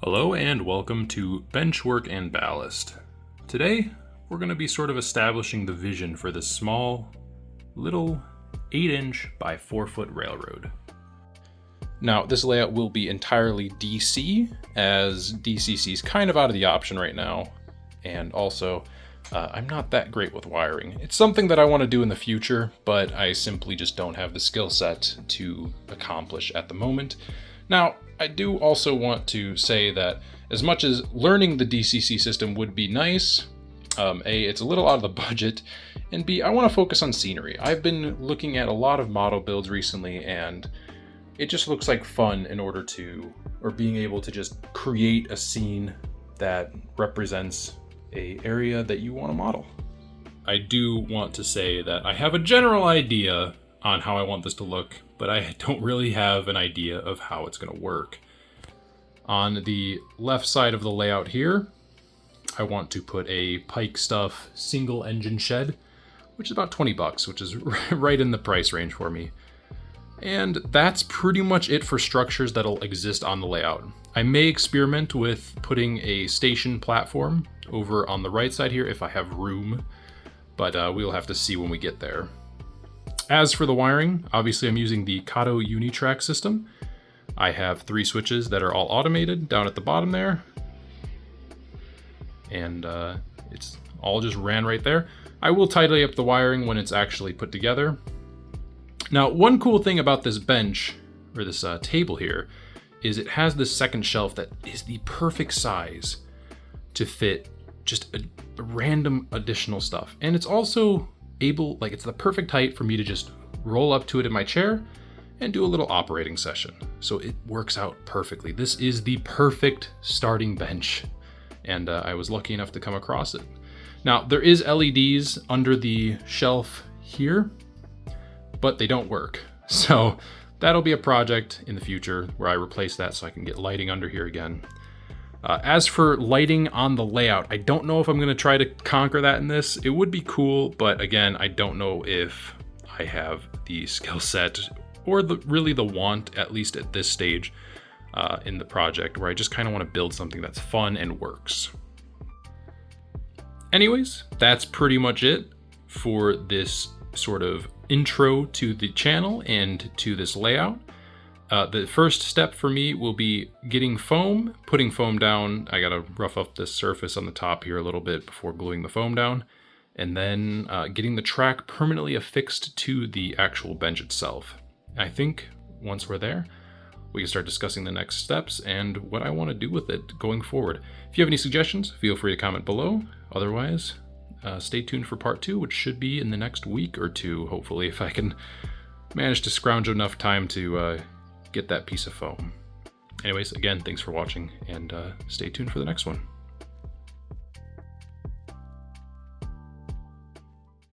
Hello and welcome to Benchwork and Ballast. Today, we're going to be sort of establishing the vision for this small, little 8-inch by 4-foot railroad. Now, this layout will be entirely DC, as DCC is kind of out of the option right now, and also, I'm not that great with wiring. It's something that I want to do in the future, but I simply just don't have the skill set to accomplish at the moment. Now, I do also want to say that as much as learning the DCC system would be nice, A, it's a little out of the budget, and B, I want to focus on scenery. I've been looking at a lot of model builds recently, and it just looks like fun in order to, or being able to just create a scene that represents an area that you want to model. I do want to say that I have a general idea on how I want this to look, but I don't really have an idea of how it's going to work. On the left side of the layout here, I want to put a Pike Stuff single engine shed, which is about $20, which is right in the price range for me. And that's pretty much it for structures that'll exist on the layout. I may experiment with putting a station platform over on the right side here if I have room, but we'll have to see when we get there. As for the wiring, obviously I'm using the Kato Unitrack system. I have 3 switches that are all automated down at the bottom there. And it's all just ran right there. I will tidy up the wiring when it's actually put together. Now, one cool thing about this bench, or this table here, is it has this second shelf that is the perfect size to fit just a random additional stuff. And it's also able, like, it's the perfect height for me to just roll up to it in my chair and do a little operating session. So it works out perfectly. This is the perfect starting bench, and I was lucky enough to come across it. Now, there is LEDs under the shelf here, but they don't work. So that'll be a project in the future where I replace that so I can get lighting under here again. As for lighting on the layout, I don't know if I'm going to try to conquer that in this. It would be cool, but again, I don't know if I have the skill set or really the want, at least at this stage in the project, where I just kind of want to build something that's fun and works. Anyways, that's pretty much it for this sort of intro to the channel and to this layout. The first step for me will be getting foam, putting foam down. I gotta rough up this surface on the top here a little bit before gluing the foam down, and then getting the track permanently affixed to the actual bench itself. I think once we're there, we can start discussing the next steps and what I want to do with it going forward. If you have any suggestions, feel free to comment below. Otherwise, stay tuned for part 2, which should be in the next week or 2, hopefully, if I can manage to scrounge enough time to get that piece of foam. Anyways, again, thanks for watching, and stay tuned for the next one.